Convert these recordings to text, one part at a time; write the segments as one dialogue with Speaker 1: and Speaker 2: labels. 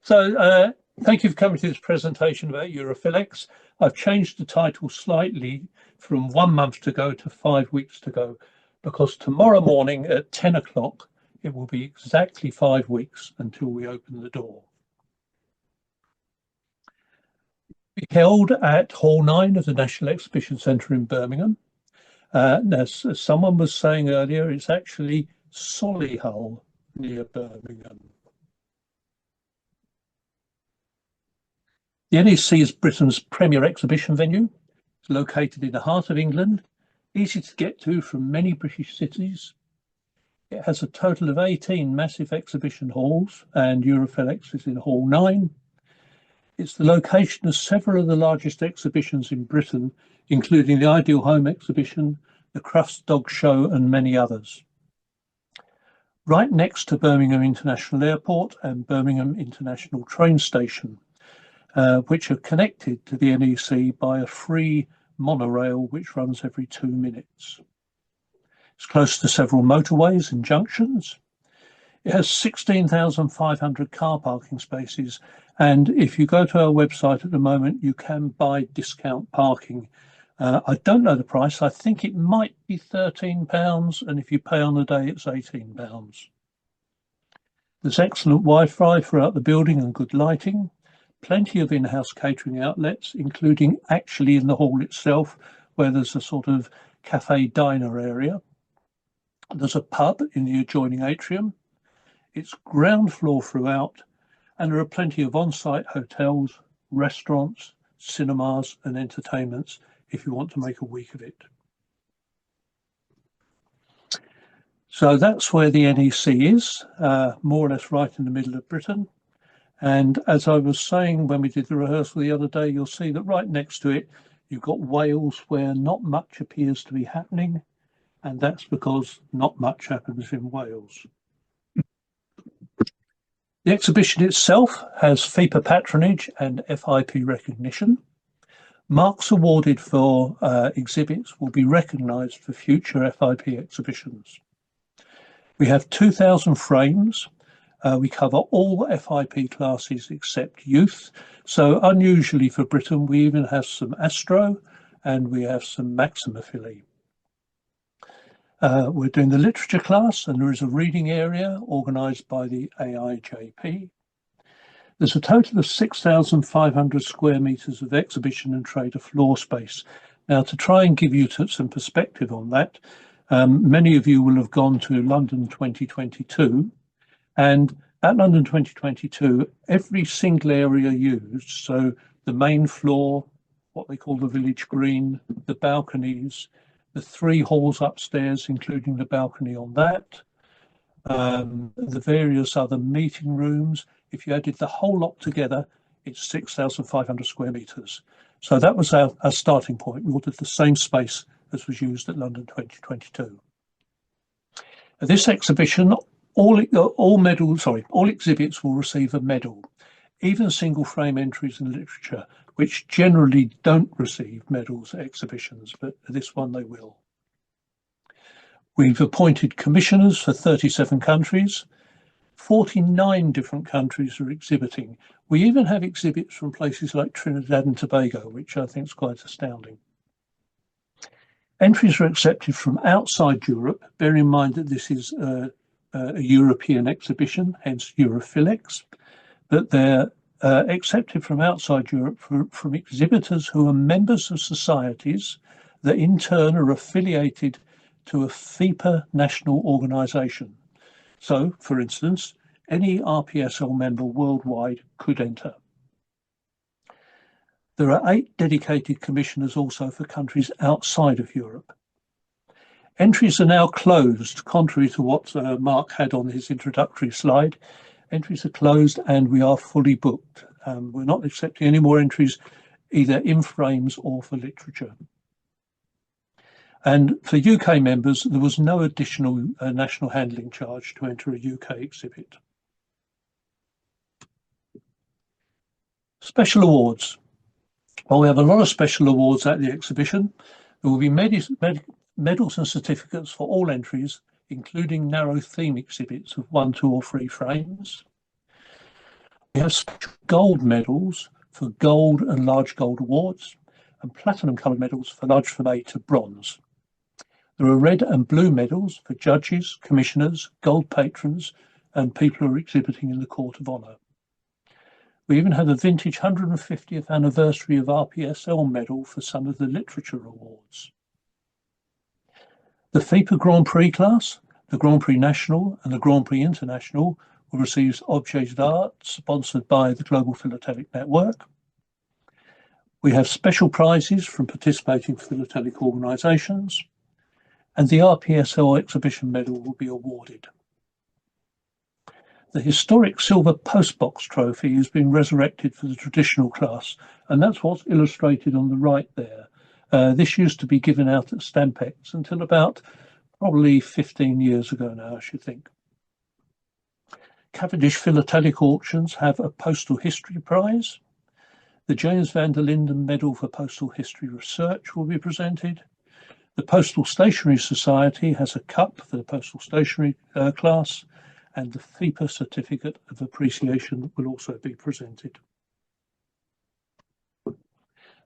Speaker 1: Thank you for coming to this presentation about EuroPhilEx. I've changed the title slightly from 1 month to go to 5 weeks to go, because tomorrow morning at 10 o'clock, it will be exactly 5 weeks until we open the door. It will be held at Hall 9 of the National Exhibition Centre in Birmingham. As someone was saying earlier, it's actually Solihull near Birmingham. The NEC is Britain's premier exhibition venue. It's located in the heart of England, easy to get to from many British cities. It has a total of 18 massive exhibition halls, and EuroPhilEx is in Hall 9. It's the location of several of the largest exhibitions in Britain, including the Ideal Home exhibition, the Crufts Dog Show, and many others. Right next to Birmingham International Airport and Birmingham International Train Station, which are connected to the NEC by a free monorail which runs every 2 minutes. It's close to several motorways and junctions. It has 16,500 car parking spaces, and if you go to our website at the moment, you can buy discount parking. I don't know the price. I think it might be £13, and if you pay on the day, it's £18. There's excellent Wi-Fi throughout the building and good lighting. Plenty of in-house catering outlets, including actually in the hall itself, where there's a sort of cafe diner area. There's a pub in the adjoining atrium. It's ground floor throughout, and there are plenty of on-site hotels, restaurants, cinemas and entertainments if you want to make a week of it. So that's where the NEC is, more or less right in the middle of Britain. And as I was saying when we did the rehearsal the other day, you'll see that right next to it, you've got Wales, where not much appears to be happening. And that's because not much happens in Wales. The exhibition itself has FIPA patronage and FIP recognition. Marks awarded for exhibits will be recognised for future FIP exhibitions. We have 2,000 frames. We cover all FIP classes except youth. So unusually for Britain, we even have some Astro and we have some Maximophily. We're doing the literature class, and there is a reading area organised by the AIJP. There's a total of 6,500 square metres of exhibition and trader floor space. Now, to try and give you some perspective on that, many of you will have gone to London 2022, and at London 2022, every single area used, so the main floor, what they call the village green, the balconies, the 3 halls upstairs, including the balcony on that, the various other meeting rooms. If you added the whole lot together, it's 6,500 square metres. So that was our starting point. We ordered the same space as was used at London 2022. At this exhibition, all exhibits will receive a medal, even single frame entries in literature, which generally don't receive medals at exhibitions, but this one they will. We've appointed commissioners for 37 countries. 49 different countries are exhibiting. We even have exhibits from places like Trinidad and Tobago, which I think is quite astounding. Entries are accepted from outside Europe. Bear in mind that this is a European exhibition, hence EuroPhilEx, but they're accepted from outside Europe from exhibitors who are members of societies that in turn are affiliated to a FIPA national organisation. So, for instance, any RPSL member worldwide could enter. There are 8 dedicated commissioners also for countries outside of Europe. Entries are now closed, contrary to what Mark had on his introductory slide. Entries are closed and we are fully booked. We're not accepting any more entries, either in frames or for literature. And for UK members, there was no additional national handling charge to enter a UK exhibit. Special awards. Well, we have a lot of special awards at the exhibition. There will be medals and certificates for all entries, including narrow theme exhibits of 1, 2 or 3 frames. have special gold medals for gold and large gold awards, and platinum coloured medals for large from A to bronze. There are red and blue medals for judges, commissioners, gold patrons, and people who are exhibiting in the Court of Honour. We even have a vintage 150th anniversary of RPSL medal for some of the literature awards. The FIPA Grand Prix class, the Grand Prix National and the Grand Prix International will receive objets d'art sponsored by the Global Philatelic Network. We have special prizes from participating philatelic organisations, and the RPSL exhibition medal will be awarded. The historic silver postbox trophy has been resurrected for the traditional class, and that's what's illustrated on the right there. This used to be given out at Stampex until about probably 15 years ago now, I should think. Cavendish Philatelic Auctions have a Postal History Prize. The James van der Linden Medal for Postal History Research will be presented. The Postal Stationery Society has a cup for the Postal Stationery class, and the FIPA Certificate of Appreciation will also be presented.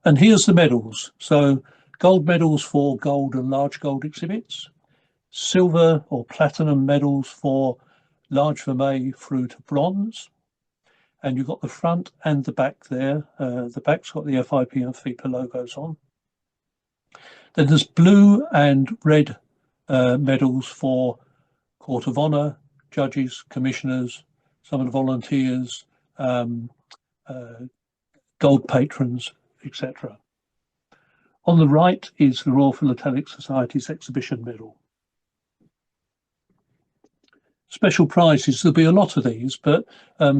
Speaker 1: And here's the medals. So gold medals for gold and large gold exhibits, silver or platinum medals for large from A through to bronze. And you've got the front and the back there. The back's got the FIP and FIPA logos on. Then there's blue and red medals for Court of Honour, judges, commissioners, some of the volunteers, gold patrons, etc. On the right is the Royal Philatelic Society's exhibition medal. Special prizes, there'll be a lot of these, but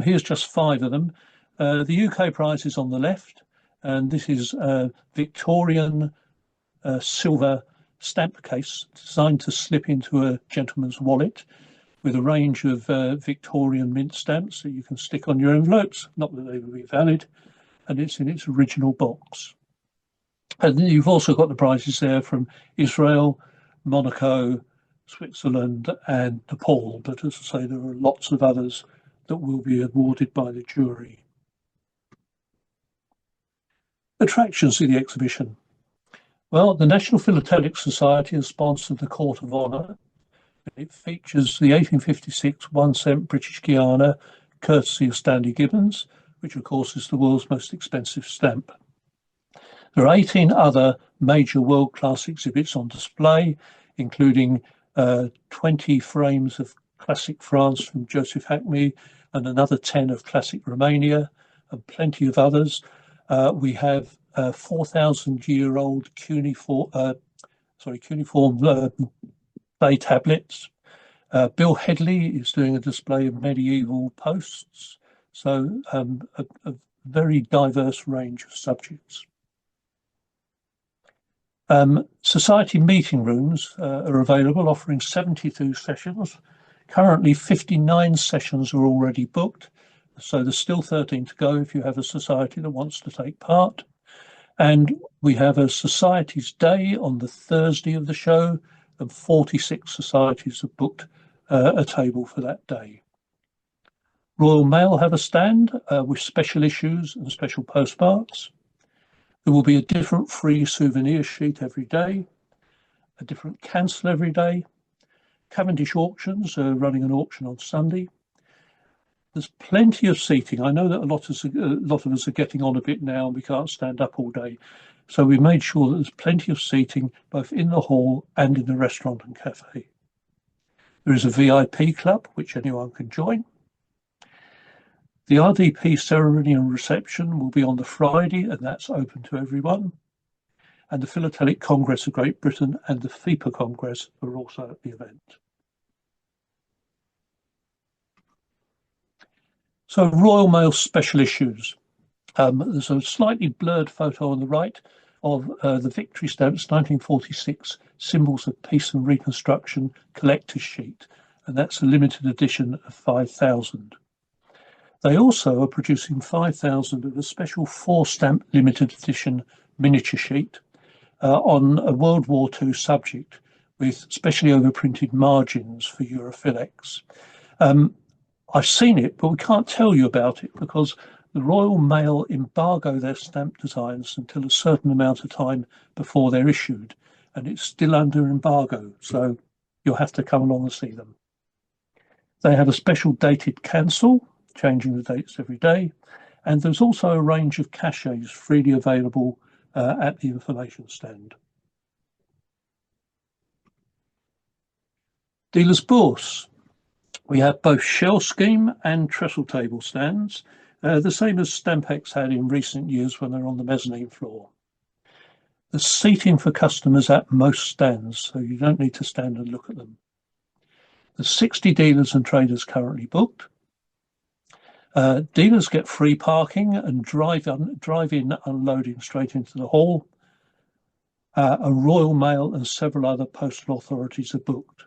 Speaker 1: here's just 5 of them. The UK prize is on the left, and this is a Victorian silver stamp case designed to slip into a gentleman's wallet with a range of Victorian mint stamps that you can stick on your envelopes, not that they will be valid, and it's in its original box. And then you've also got the prizes there from Israel, Monaco, Switzerland and Nepal, but as I say, there are lots of others that will be awarded by the jury. Attractions of the exhibition. Well, the National Philatelic Society has sponsored the Court of Honour. It features the 1856 1-cent British Guiana, courtesy of Stanley Gibbons, which of course is the world's most expensive stamp. There are 18 other major world-class exhibits on display, including 20 frames of classic France from Joseph Hackney and another 10 of classic Romania, and plenty of others. We have 4,000-year-old cuneiform clay tablets. Bill Headley is doing a display of medieval posts, so a very diverse range of subjects. Society meeting rooms are available, offering 72 sessions. Currently 59 sessions are already booked, so there's still 13 to go if you have a society that wants to take part. And we have a societies day on the Thursday of the show, and 46 societies have booked a table for that day. Royal Mail have a stand with special issues and special postmarks. There will be a different free souvenir sheet every day, a different cancel every day. Cavendish Auctions are running an auction on Sunday. There's plenty of seating. I know that a lot of us are getting on a bit now and we can't stand up all day. So we made sure that there's plenty of seating both in the hall and in the restaurant and cafe. There is a VIP club, which anyone can join. The RDP ceremony and reception will be on the Friday, and that's open to everyone. And the Philatelic Congress of Great Britain and the FIPA Congress are also at the event. So Royal Mail special issues. There's a slightly blurred photo on the right of the Victory Stamps 1946 Symbols of Peace and Reconstruction collector's sheet, and that's a limited edition of 5,000. They also are producing 5,000 of a special 4-stamp limited edition miniature sheet on a World War II subject with specially overprinted margins for EuroPhilEx. I've seen it, but we can't tell you about it because the Royal Mail embargo their stamp designs until a certain amount of time before they're issued, and it's still under embargo, so you'll have to come along and see them. They have a special dated cancel, changing the dates every day, and there's also a range of cachets freely available at the information stand. Dealers Bourse. We have both shell scheme and trestle table stands, the same as Stampex had in recent years when they're on the mezzanine floor. There's seating for customers at most stands, so you don't need to stand and look at them. There's 60 dealers and traders currently booked. Dealers get free parking and drive-in unloading straight into the hall. A Royal Mail and several other postal authorities are booked.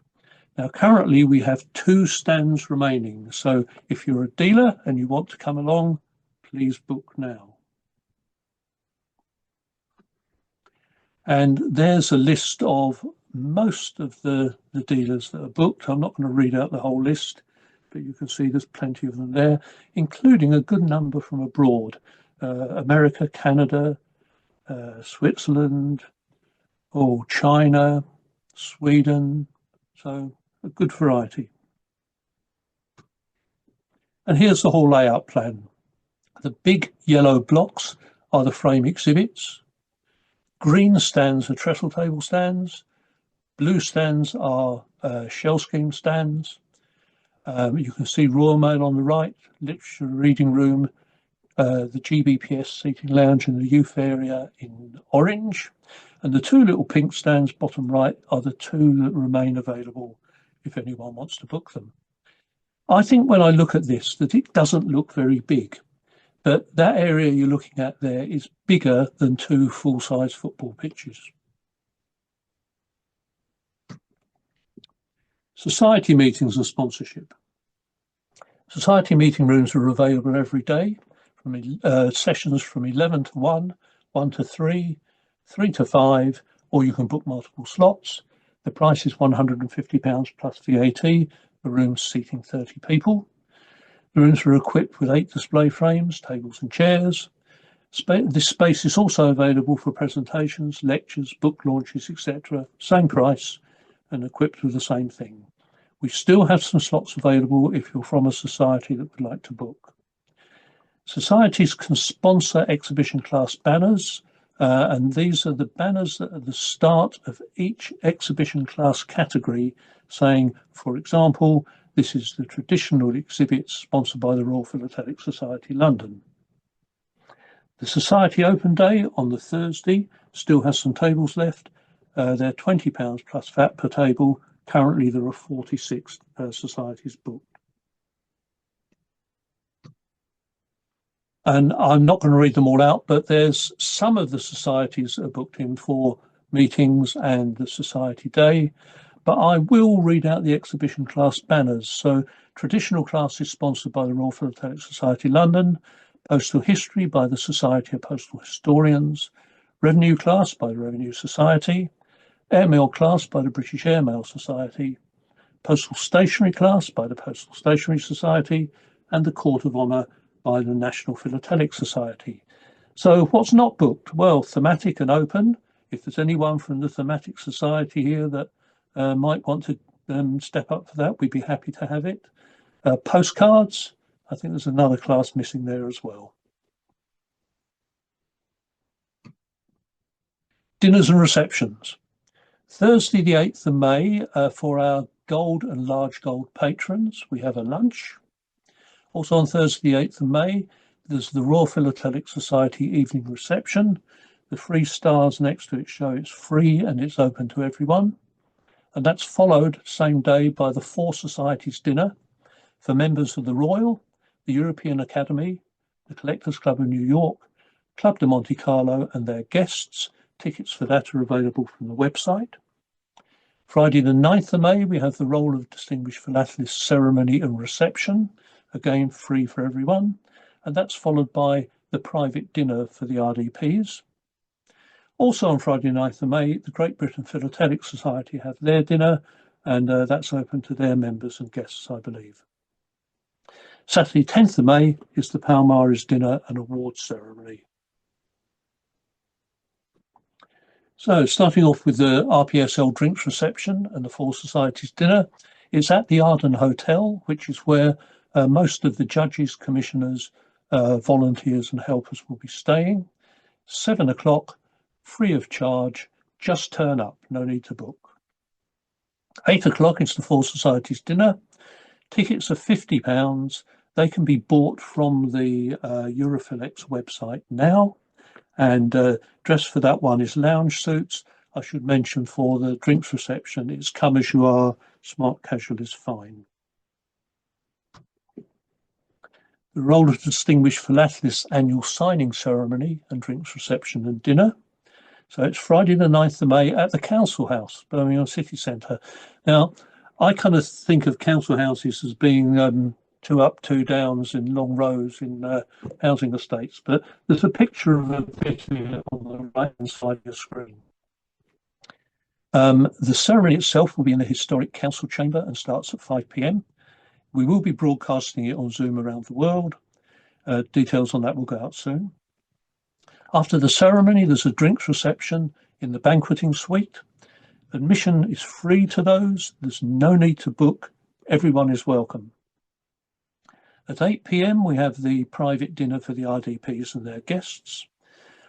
Speaker 1: Now, currently we have 2 stands remaining, so if you're a dealer and you want to come along, please book now. And there's a list of most of the dealers that are booked. I'm not going to read out the whole list, but you can see there's plenty of them there, including a good number from abroad. America, Canada, Switzerland, China, Sweden, so a good variety. And here's the whole layout plan. The big yellow blocks are the frame exhibits. Green stands are trestle table stands. Blue stands are shell scheme stands. You can see Royal Mail on the right, literature reading room, the GBPS seating lounge in the youth area in orange. And the 2 little pink stands bottom right are the 2 that remain available if anyone wants to book them. I think when I look at this that it doesn't look very big, but that area you're looking at there is bigger than 2 full-size football pitches. Society meetings and sponsorship. Society meeting rooms are available every day, from sessions from 11 to 1, 1 to 3, 3 to 5, or you can book multiple slots. The price is £150 plus VAT. The room's seating 30 people. The rooms are equipped with 8 display frames, tables and chairs. This space is also available for presentations, lectures, book launches, etc. Same price and equipped with the same thing. We still have some slots available if you're from a society that would like to book. Societies can sponsor exhibition class banners, and these are the banners that are the start of each exhibition class category, saying, for example, this is the traditional exhibit sponsored by the Royal Philatelic Society London. The Society Open Day on the Thursday still has some tables left. They're £20 plus VAT per table. Currently there are 46 societies booked. And I'm not going to read them all out, but there's some of the societies that are booked in for meetings and the Society Day. But I will read out the exhibition class banners. So traditional class is sponsored by the Royal Philatelic Society London, Postal History by the Society of Postal Historians, Revenue class by the Revenue Society, Airmail class by the British Airmail Society, Postal Stationery class by the Postal Stationery Society, and the Court of Honour by the National Philatelic Society. So what's not booked? Well, thematic and open. If there's anyone from the Thematic Society here that might want to step up for that, we'd be happy to have it. Postcards, I think there's another class missing there as well. Dinners and receptions. Thursday the 8th of May, for our gold and large gold patrons, we have a lunch. Also on Thursday the 8th of May, there's the Royal Philatelic Society evening reception. The 3 stars next to it show it's free and it's open to everyone. And that's followed same day by the 4 societies dinner for members of the Royal, the European Academy, the Collectors Club of New York, Club de Monte Carlo and their guests. Tickets for that are available from the website. Friday the 9th of May, we have the Roll of Distinguished Philatelist ceremony and reception, again free for everyone, and that's followed by the private dinner for the RDPs. Also on Friday 9th of May, the Great Britain Philatelic Society have their dinner, and that's open to their members and guests, I believe. Saturday 10th of May is the Palmares dinner and awards ceremony. So starting off with the RPSL drinks reception and the Four Societies dinner, it's at the Arden Hotel, which is where most of the judges, commissioners, volunteers and helpers will be staying. 7 o'clock, free of charge, just turn up, no need to book. 8 o'clock is the Four Societies dinner. Tickets are £50. They can be bought from the EuroPhilEx website now. And dress for that one is lounge suits. I should mention for the drinks reception, it's come as you are, smart casual is fine. The Role of Distinguished Philatelists annual signing ceremony and drinks reception and dinner. So it's Friday the 9th of May at the Council House, Birmingham City Centre. Now, I kind of think of council houses as being 2 up, 2 downs in long rows in housing estates, but there's a picture of a bit here on the right-hand side of your screen. The ceremony itself will be in the historic council chamber and starts at 5 p.m. We will be broadcasting it on Zoom around the world. Details on that will go out soon. After the ceremony, there's a drinks reception in the banqueting suite. Admission is free to those. There's no need to book. Everyone is welcome. At 8 p.m, we have the private dinner for the RDPs and their guests.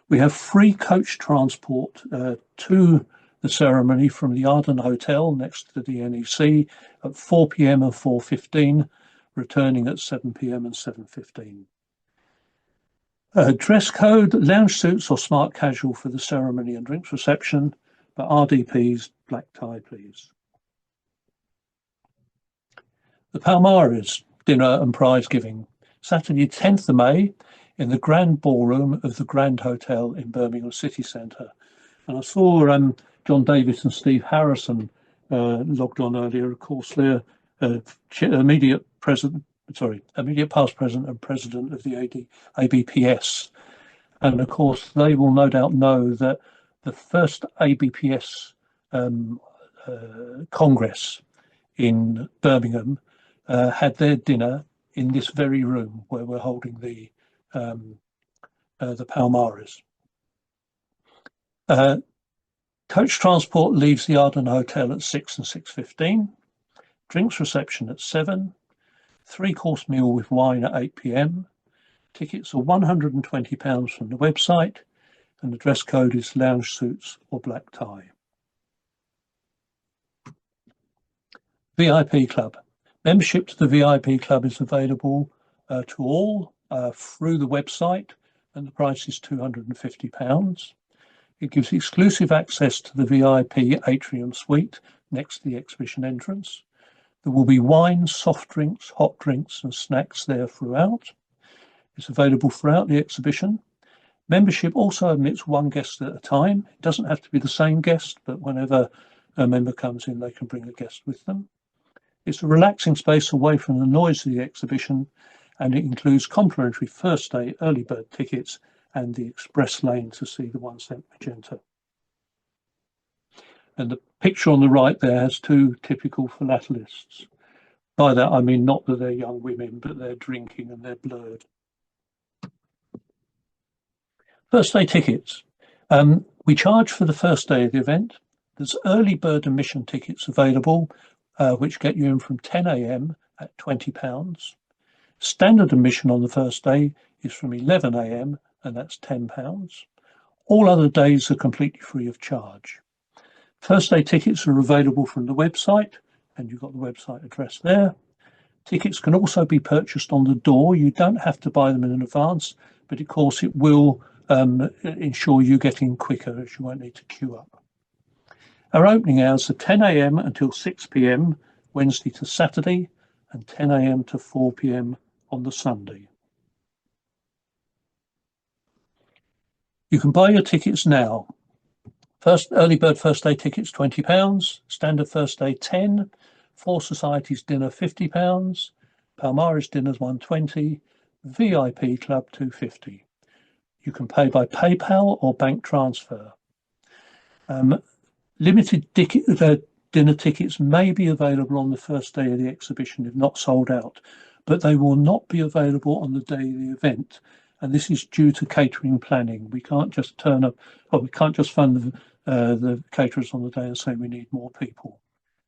Speaker 1: We have free coach transport to the ceremony from the Arden Hotel next to the NEC at 4 p.m. and 4:15, returning at 7 p.m. and 7:15. Dress code, lounge suits or smart casual for the ceremony and drinks reception, but RDPs, black tie, please. The Palmares dinner and prize giving, Saturday 10th of May in the Grand Ballroom of the Grand Hotel in Birmingham City Centre. And I saw John Davis and Steve Harrison logged on earlier. Of course, they're immediate past president and president of the ABPS. And of course, they will no doubt know that the first ABPS Congress in Birmingham had their dinner in this very room where we're holding the Palmares. Coach transport leaves the Arden Hotel at 6 and 6:15. Drinks reception at 7. 3-course meal with wine at 8 p.m. Tickets are £120 from the website, and the dress code is lounge suits or black tie. VIP Club. Membership to the VIP Club is available to all through the website, and the price is £250. It gives exclusive access to the VIP atrium suite next to the exhibition entrance. There will be wine, soft drinks, hot drinks and snacks there throughout. It's available throughout the exhibition. Membership also admits 1 guest at a time. It doesn't have to be the same guest, but whenever a member comes in, they can bring a guest with them. It's a relaxing space away from the noise of the exhibition, and it includes complimentary first day early bird tickets and the express lane to see the 1 cent magenta. And the picture on the right there has 2 typical philatelists. By that I mean not that they're young women, but they're drinking and they're blurred. First day tickets. We charge for the first day of the event. There's early bird admission tickets available, which get you in from 10 a.m. at £20. Standard admission on the first day is from 11 a.m. and that's £10. All other days are completely free of charge. First day tickets are available from the website, and you've got the website address there. Tickets can also be purchased on the door. You don't have to buy them in advance, but of course it will ensure you get in quicker, as you won't need to queue up. Our opening hours are 10 a.m. until 6 p.m. Wednesday to Saturday, and 10 a.m. to 4 p.m. on the Sunday. You can buy your tickets now. Early bird first day tickets £20, standard first day 10, Four Societies dinner £50, Palmares dinners £120, VIP Club £250. You can pay by PayPal or bank transfer. Limited dinner tickets may be available on the first day of the exhibition if not sold out, but they will not be available on the day of the event. And this is due to catering planning. We can't just turn up, or we can't just fund the caterers on the day and say we need more people.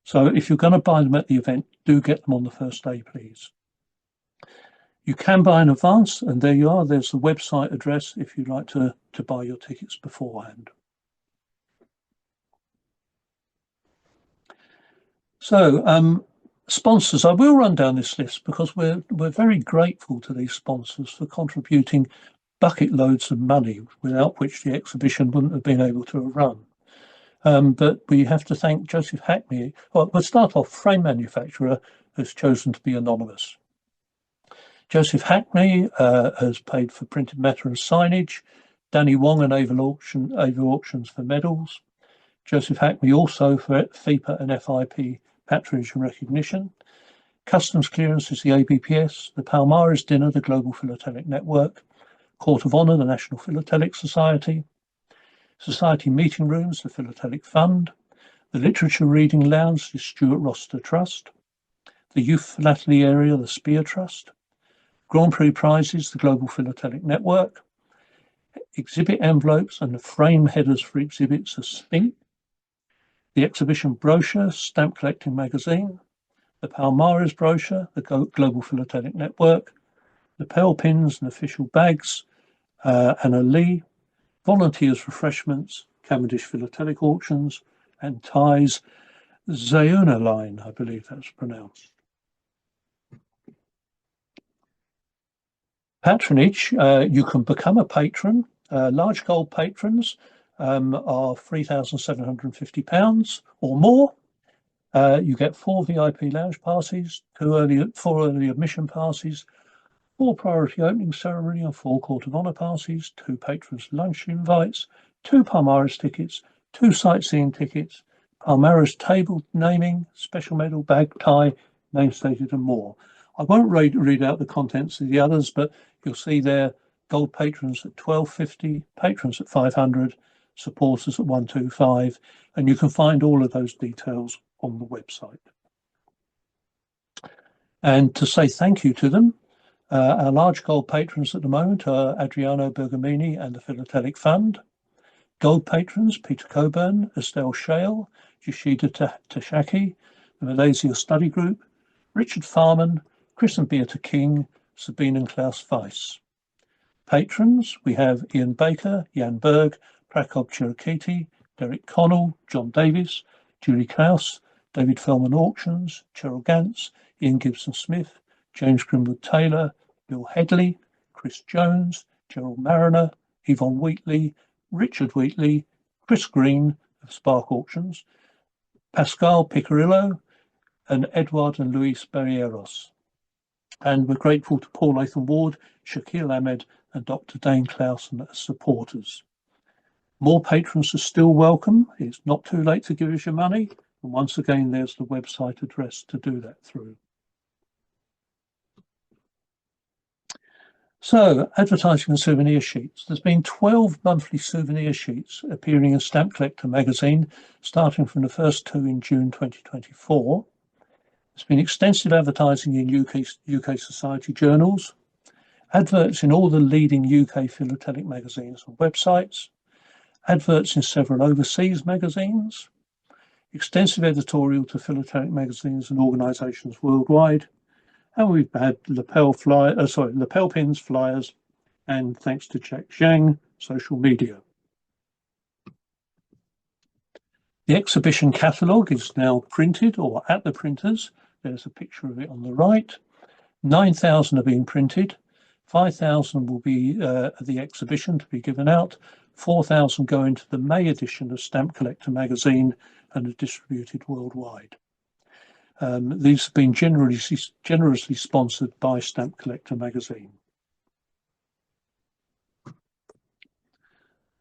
Speaker 1: So if you're going to buy them at the event, do get them on the first day, please. You can buy in advance, and there you are. There's the website address if you'd like to buy your tickets beforehand. So sponsors, I will run down this list because we're very grateful to these sponsors for contributing bucket loads of money, without which the exhibition wouldn't have been able to run. But we have to thank Joseph Hackney. Well, we'll start off. Frame manufacturer has chosen to be anonymous. Joseph Hackney has paid for printed matter and signage. Danny Wong and Ava Auctions for medals. Joseph Hackney also for FIPA and FIP patronage and recognition. Customs clearance is the ABPS. The Palmares Dinner, the Global Philatelic Network. Court of Honour, the National Philatelic Society. Society meeting rooms, the Philatelic Fund. The Literature Reading Lounge, the Stuart Roster Trust. The Youth Philately Area, the Spear Trust. Grand Prix prizes, the Global Philatelic Network. Exhibit envelopes and the frame headers for exhibits are Spink. The exhibition brochure, Stamp Collecting Magazine. The Palmares brochure, the Global Philatelic Network. The Pearl Pins and official bags, Anna Lee. Volunteers refreshments, Cavendish Philatelic Auctions, and ties, Zayuna Line, I believe that's pronounced. Patronage, you can become a patron. Large gold patrons are £3,750 or more. You get 4 VIP lounge passes, 4 early admission passes, 4 priority opening ceremony and 4 court of honour passes, 2 patrons lunch invites, 2 Palmares tickets, 2 sightseeing tickets, Palmares table naming, special medal, bag, tie, name stated and more. I won't read out the contents of the others, but you'll see there gold patrons at £12.50, patrons at £500, supporters at £125, and you can find all of those details on the website. And to say thank you to them, our large gold patrons at the moment are Adriano Bergamini and the Philatelic Fund. Gold patrons, Peter Coburn, Estelle Shale, Yoshida Tashaki, the Malaysia Study Group, Richard Farman, Chris and Beata King, Sabine and Klaus Weiss. Patrons, we have Ian Baker, Jan Berg, Prakop Chirikiti, Derek Connell, John Davis, Julie Klaus, David Fellman Auctions, Cheryl Gantz, Ian Gibson Smith, James Grimwood Taylor, Bill Headley, Chris Jones, Gerald Mariner, Yvonne Wheatley, Richard Wheatley, Chris Green of Spark Auctions, Pascal Picarillo, and Edward and Luis Barrieros. And we're grateful to Paul Latham Ward, Shakil Ahmed, and Dr. Dane Clausen as supporters. More patrons are still welcome. It's not too late to give us your money. And once again, there's the website address to do that through. So, advertising and souvenir sheets. There's been 12 monthly souvenir sheets appearing in Stamp Collector magazine, starting from the first 2 in June 2024. There's been extensive advertising in UK Society journals, adverts in all the leading UK philatelic magazines and websites, adverts in several overseas magazines, extensive editorial to philatelic magazines and organisations worldwide, and we've had lapel pins, flyers, and thanks to Jack Zhang, social media. The exhibition catalogue is now printed or at the printers. There's a picture of it on the right. 9,000 are being printed. 5,000 will be at the exhibition to be given out. 4,000 go into the May edition of Stamp Collector magazine and are distributed worldwide. These have been generously sponsored by Stamp Collector magazine.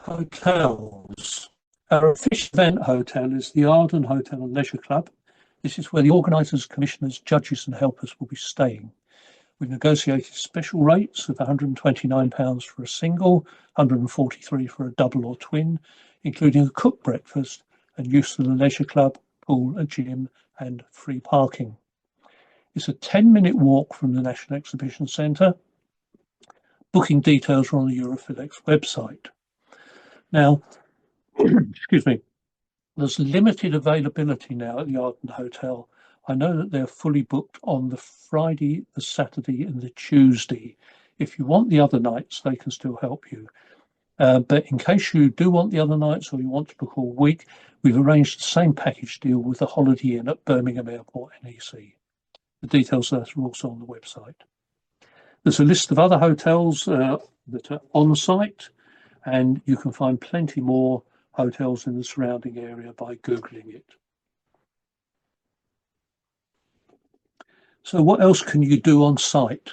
Speaker 1: Hotels. Our official event hotel is the Arden Hotel and Leisure Club. This is where the organisers, commissioners, judges and helpers will be staying. We've negotiated special rates of £129 for a single, £143 for a double or twin, including a cooked breakfast and use of the leisure club, pool, a gym and free parking. It's a 10-minute walk from the National Exhibition Centre. Booking details are on the EuroPhilEx website. Now, excuse me, there's limited availability now at the Arden Hotel. I know that they're fully booked on the Friday, the Saturday and the Tuesday. If you want the other nights, they can still help you. But in case you do want the other nights or you want to book all week, we've arranged the same package deal with the Holiday Inn at Birmingham Airport, NEC. The details of that are also on the website. There's a list of other hotels that are on site, and you can find plenty more hotels in the surrounding area by Googling it. So what else can you do on site?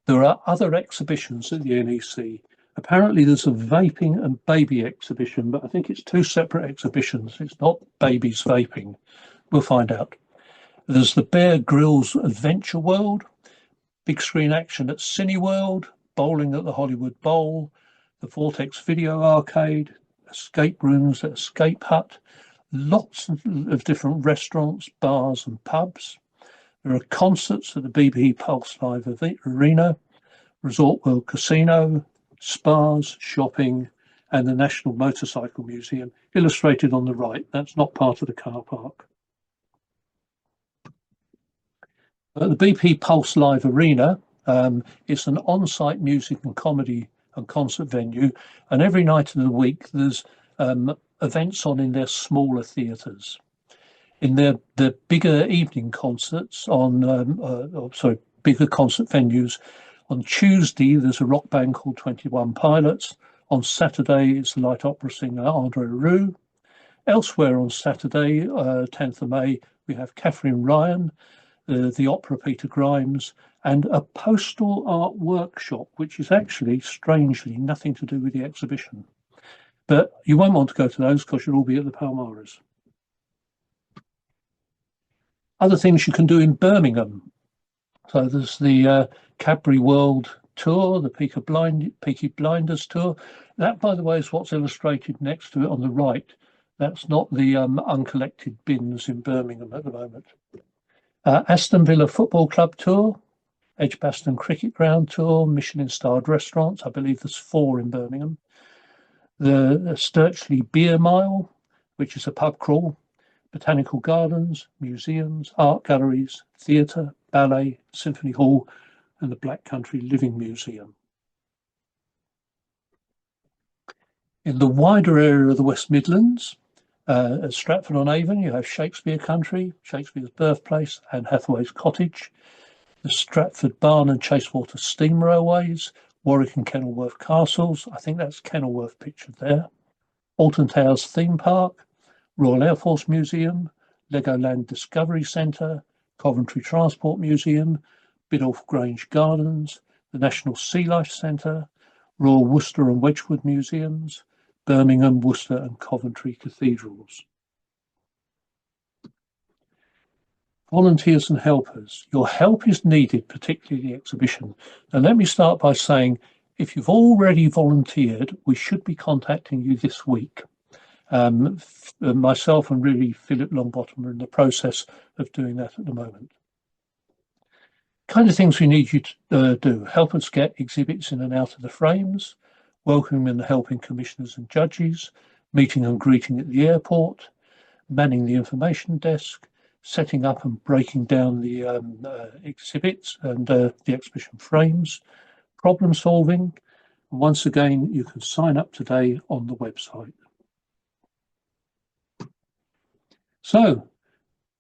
Speaker 1: There are other exhibitions at the NEC. Apparently there's a vaping and baby exhibition, but I think it's two separate exhibitions. It's not babies vaping. We'll find out. There's the Bear Grylls Adventure World, big screen action at Cineworld, bowling at the Hollywood Bowl, the Vortex Video Arcade, escape rooms at Escape Hut, lots of different restaurants, bars and pubs. There are concerts at the BBC Pulse Live Arena, Resort World Casino, spas, shopping, and the National Motorcycle Museum, illustrated on the right. That's not part of the car park. At the BP Pulse Live Arena, it's an on-site music and comedy and concert venue, and every night of the week there's events on in their smaller theatres. In their bigger evening concerts on, bigger concert venues, on Tuesday there's a rock band called 21 Pilots. On Saturday it's the light opera singer Andre Roux. Elsewhere on Saturday, 10th of May, we have Catherine Ryan, the opera Peter Grimes, and a postal art workshop, which is actually, strangely, nothing to do with the exhibition. But you won't want to go to those because you'll all be at the Palmaras. Other things you can do in Birmingham. So there's the Cadbury World Tour, the Peaky Blinders Tour. That, by the way, is what's illustrated next to it on the right. That's not the uncollected bins in Birmingham at the moment. Aston Villa Football Club Tour, Edgbaston Cricket Ground Tour, Michelin-starred restaurants. I believe there's 4 in Birmingham. The Sturchley Beer Mile, which is a pub crawl, botanical gardens, museums, art galleries, theatre, ballet, symphony hall, and the Black Country Living Museum. In the wider area of the West Midlands, at Stratford-on-Avon, you have Shakespeare Country, Shakespeare's birthplace, and Hathaway's Cottage. The Stratford Barn and Chasewater Steam Railways, Warwick and Kenilworth Castles. I think that's Kenilworth pictured there. Alton Towers Theme Park, Royal Air Force Museum, Legoland Discovery Centre, Coventry Transport Museum, Biddulph Grange Gardens, the National Sea Life Centre, Royal Worcester and Wedgwood Museums, Birmingham, Worcester and Coventry Cathedrals. Volunteers and helpers. Your help is needed, particularly the exhibition. And let me start by saying, if you've already volunteered, we should be contacting you this week. Myself and really Philip Longbottom are in the process of doing that at the moment. Kind of things we need you to do. Help us get exhibits in and out of the frames, welcoming and helping commissioners and judges, meeting and greeting at the airport, manning the information desk, setting up and breaking down the exhibits and the exhibition frames, problem solving. And once again, you can sign up today on the website. So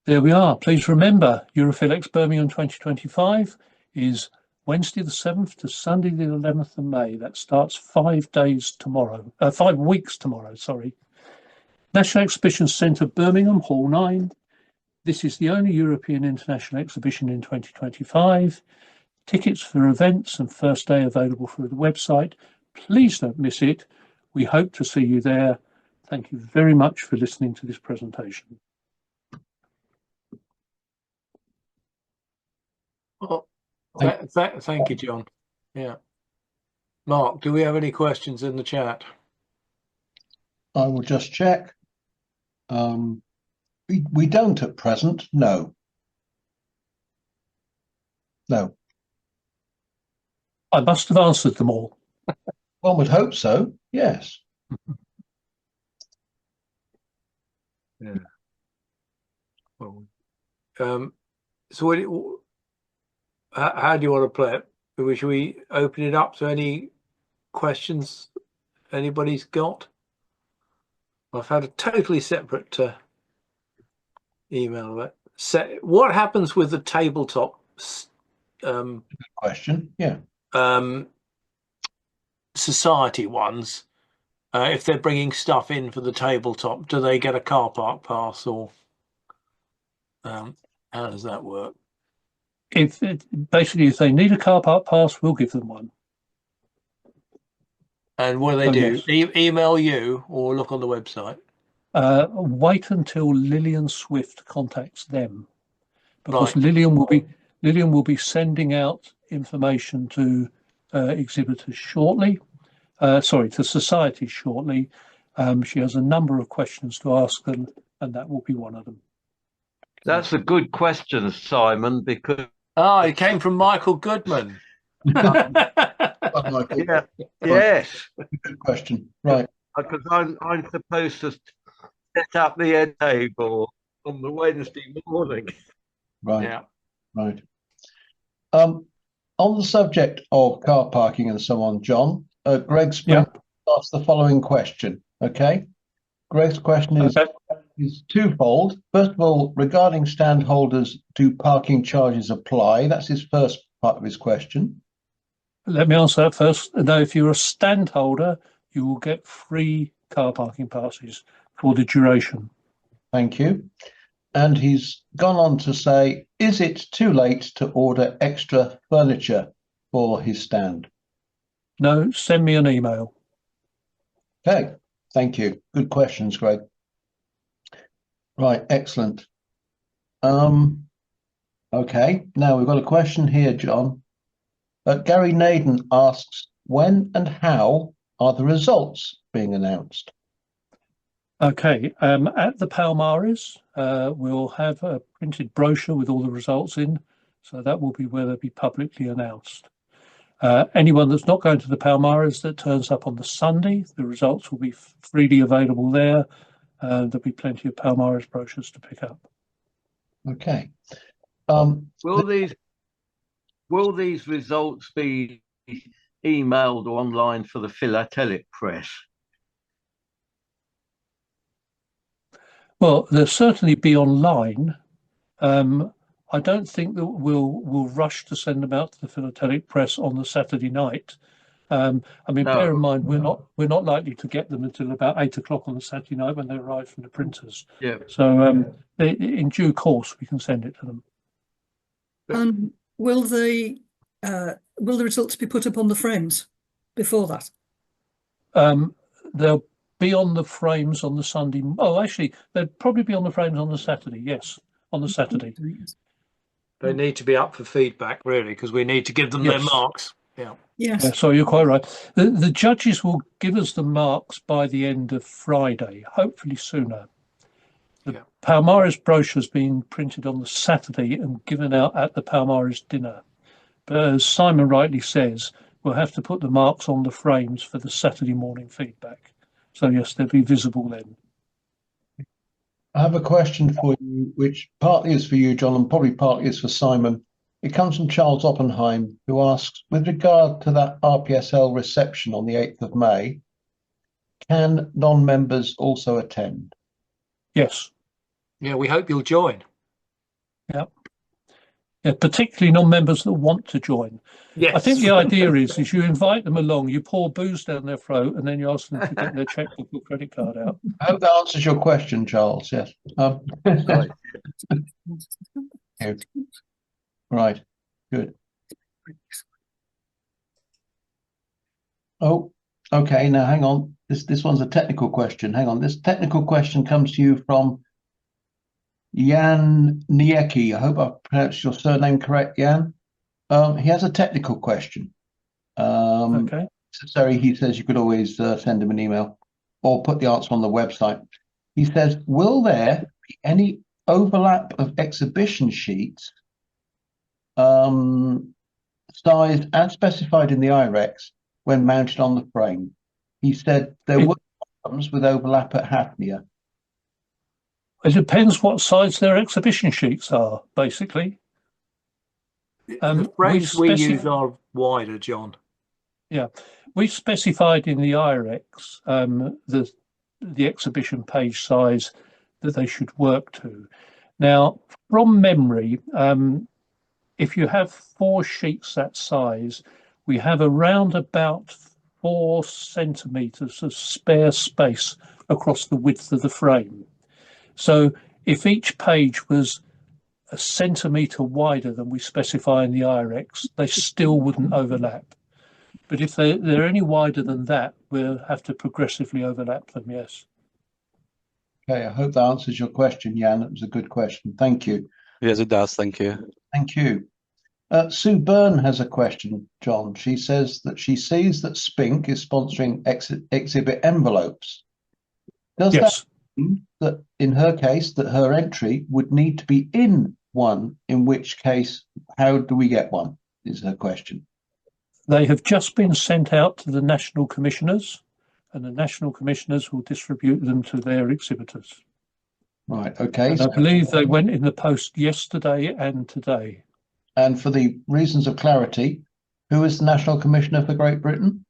Speaker 1: there we are. Please remember, EuroPhilEx Birmingham 2025 is Wednesday the 7th to Sunday the 11th of May. That starts 5 weeks tomorrow, sorry. National Exhibition Centre, Birmingham, Hall 9. This is the only European International Exhibition in 2025. Tickets for events and first day available through the website. Please don't miss it. We hope to see you there. Thank you very much for listening to this presentation.
Speaker 2: Well, thank you, John. Yeah. Mark, do we have any questions in the chat?
Speaker 3: I will just check. We don't at present, no. No.
Speaker 1: I must have answered them all.
Speaker 3: One would hope so. Yes.
Speaker 2: Yeah. Well, so how do you want to play it? Should we open it up to any questions anybody's got? I've had a totally separate email about what happens with the tabletop
Speaker 3: Question. Yeah.
Speaker 2: society ones. If they're bringing stuff in for the tabletop, do they get a car park pass, or how does that work?
Speaker 1: If they need a car park pass, we'll give them one.
Speaker 2: And what do they do?
Speaker 1: Yes.
Speaker 2: Email you or look on the website?
Speaker 1: Wait until Lillian Swift contacts them, because
Speaker 2: Right.
Speaker 1: Lillian will be sending out information to exhibitors shortly. To society shortly. She has a number of questions to ask them, and that will be one of them.
Speaker 4: That's a good question, Simon, because
Speaker 2: it came from Michael Goodman.
Speaker 4: yeah, yes,
Speaker 3: Good question. Right.
Speaker 4: because I'm supposed to set up the end table on the Wednesday morning.
Speaker 3: Right.
Speaker 2: Yeah.
Speaker 3: Right. On the subject of car parking and so on, John, Greg Spring asked the following question. Okay. Greg's question is twofold. First of all, regarding stand holders, do parking charges apply? That's his first part of his question.
Speaker 1: Let me answer that first. Though, if you're a stand holder, you will get free car parking passes for the duration.
Speaker 3: Thank you. And he's gone on to say, is it too late to order extra furniture for his stand?
Speaker 1: No, send me an email.
Speaker 3: Okay, thank you. Good questions, Greg. Right, excellent. Okay, now we've got a question here, John. Gary Naden asks, when and how are the results being announced?
Speaker 1: Okay, at the Palmares, we'll have a printed brochure with all the results in, so that will be where they'll be publicly announced. Anyone that's not going to the Palmares that turns up on the Sunday, the results will be freely available there. There'll be plenty of Palmares brochures to pick up.
Speaker 3: Okay.
Speaker 4: Will these results be emailed or online for the philatelic press?
Speaker 1: Well, they'll certainly be online. I don't think that we'll rush to send them out to the philatelic press on the Saturday night. I mean, bear in mind, we're not likely to get them until about 8 o'clock on the Saturday night when they arrive from the printers.
Speaker 4: Yeah.
Speaker 1: So in due course, we can send it to them.
Speaker 5: And will the results be put up on the frames before that?
Speaker 1: They'll be on the frames on the Sunday. Oh, actually, they'll probably be on the frames on the Saturday. Yes, on the Saturday.
Speaker 2: They need to be up for feedback, really, because we need to give them their marks. Yeah.
Speaker 5: Yes.
Speaker 1: Yeah, so you're quite right. The judges will give us the marks by the end of Friday, hopefully sooner. The Palmares brochure's being printed on the Saturday and given out at the Palmares dinner. But as Simon rightly says, we'll have to put the marks on the frames for the Saturday morning feedback. So yes, they'll be visible then.
Speaker 3: I have a question for you, which partly is for you, John, and probably partly is for Simon. It comes from Charles Oppenheim, who asks, with regard to that RPSL reception on the 8th of May, can non-members also attend?
Speaker 1: Yes.
Speaker 2: Yeah, we hope you'll join.
Speaker 1: Yeah. Yeah, particularly non-members that want to join.
Speaker 2: Yes.
Speaker 1: I think the idea is you invite them along, you pour booze down their throat, and then you ask them to get their checkbook or credit card out.
Speaker 3: I hope that answers your question, Charles. Yes.
Speaker 4: Right.
Speaker 3: Right. Good. Oh, okay. Now, hang on. This one's a technical question. Hang on. This technical question comes to you from Jan Niecki. I hope I pronounced your surname correct, Jan. He has a technical question.
Speaker 1: Okay.
Speaker 3: Sorry, he says you could always send him an email or put the answer on the website. He says, will there be any overlap of exhibition sheets sized as specified in the IREX when mounted on the frame. He said there were problems with overlap at Hafnia.
Speaker 1: It depends what size their exhibition sheets are, basically.
Speaker 2: The frames we use are wider, John.
Speaker 1: Yeah, we specified in the IREX the exhibition page size that they should work to. Now, from memory, if you have 4 sheets that size, we have around about 4 centimeters of spare space across the width of the frame. So if each page was a centimetre wider than we specify in the IREX, they still wouldn't overlap. But if they're any wider than that, we'll have to progressively overlap them, yes.
Speaker 3: Okay, I hope that answers your question, Jan. It was a good question. Thank you.
Speaker 6: Yes, it does. Thank you.
Speaker 3: Thank you. Sue Byrne has a question, John. She says that she sees that Spink is sponsoring exhibit envelopes. Does that mean that in her case that her entry would need to be in one, in which case, how do we get one, is her question.
Speaker 1: They have just been sent out to the national commissioners, and the national commissioners will distribute them to their exhibitors.
Speaker 3: Right, okay.
Speaker 1: And I believe they went in the post yesterday and today.
Speaker 3: And for the reasons of clarity, who is the National Commissioner for Great Britain?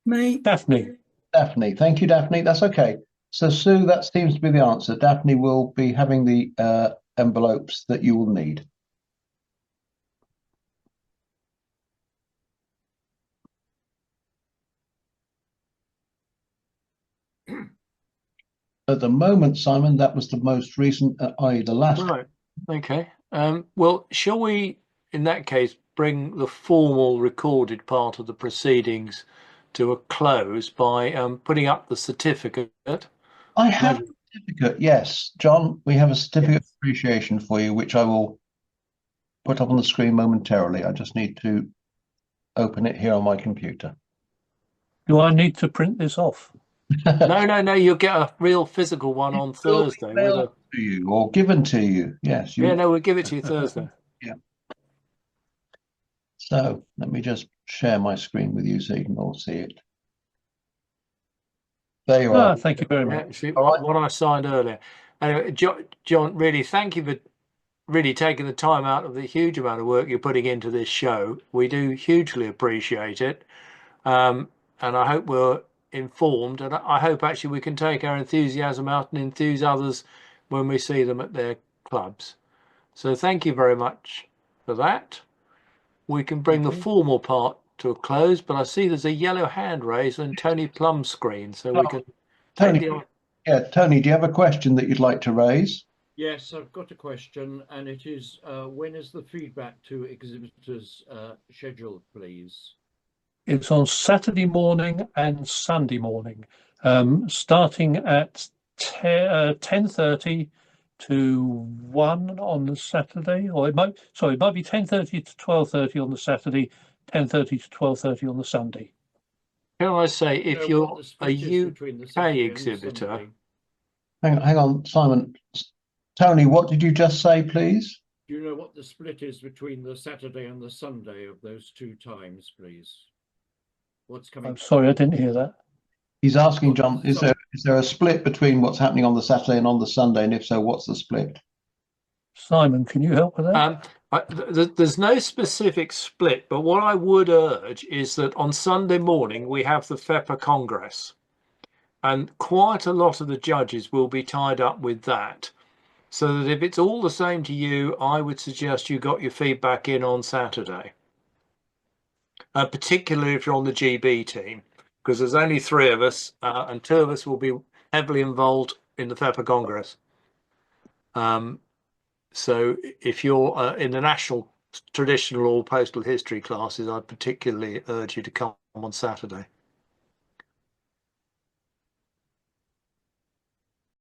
Speaker 5: Me.
Speaker 1: Daphne.
Speaker 3: Daphne. Thank you, Daphne. That's okay. So, Sue, that seems to be the answer. Daphne will be having the envelopes that you will need. At the moment, Simon, that was the most recent, i.e. the last.
Speaker 2: Right. Okay. Well, shall we, in that case, bring the formal recorded part of the proceedings to a close by putting up the certificate?
Speaker 3: I have a certificate, yes. John, we have a certificate of appreciation for you, which I will put up on the screen momentarily. I just need to open it here on my computer.
Speaker 1: Do I need to print this off?
Speaker 2: No. You'll get a real physical one on Thursday.
Speaker 3: To you or given to you. Yes.
Speaker 2: Yeah, no, we'll give it to you Thursday.
Speaker 3: Yeah. So let me just share my screen with you so you can all see it. There you are.
Speaker 1: Thank you very much.
Speaker 2: See, what I signed earlier. Anyway, John, really, thank you for really taking the time out of the huge amount of work you're putting into this show. We do hugely appreciate it. And I hope we're informed, and I hope actually we can take our enthusiasm out and enthuse others when we see them at their clubs. So thank you very much for that. We can bring the formal part to a close, but I see there's a yellow hand raised on Tony Plum's screen, so we can
Speaker 3: Tony, Tony, do you have a question that you'd like to raise?
Speaker 7: Yes, I've got a question, and it is when is the feedback to exhibitors scheduled, please?
Speaker 1: It's on Saturday morning and Sunday morning, starting at 10:30 to 1 on the Saturday, or it might be 10:30 to 12:30 on the Saturday, 10:30 to 12:30 on the Sunday.
Speaker 2: Can I say, if you're a UK exhibitor,
Speaker 3: hang on, Simon. Tony, what did you just say, please?
Speaker 7: Do you know what the split is between the Saturday and the Sunday of those two times, please? What's coming?
Speaker 1: I'm sorry, I didn't hear that.
Speaker 3: He's asking, John, is there a split between what's happening on the Saturday and on the Sunday? And if so, what's the split?
Speaker 1: Simon, can you help with that?
Speaker 2: There's no specific split, but what I would urge is that on Sunday morning we have the FEPA Congress, and quite a lot of the judges will be tied up with that. So that if it's all the same to you, I would suggest you got your feedback in on Saturday. Particularly if you're on the GB team, because there's only 3 of us, and 2 of us will be heavily involved in the FEPA Congress. So if you're in the national, traditional or postal history classes, I'd particularly urge you to come on Saturday.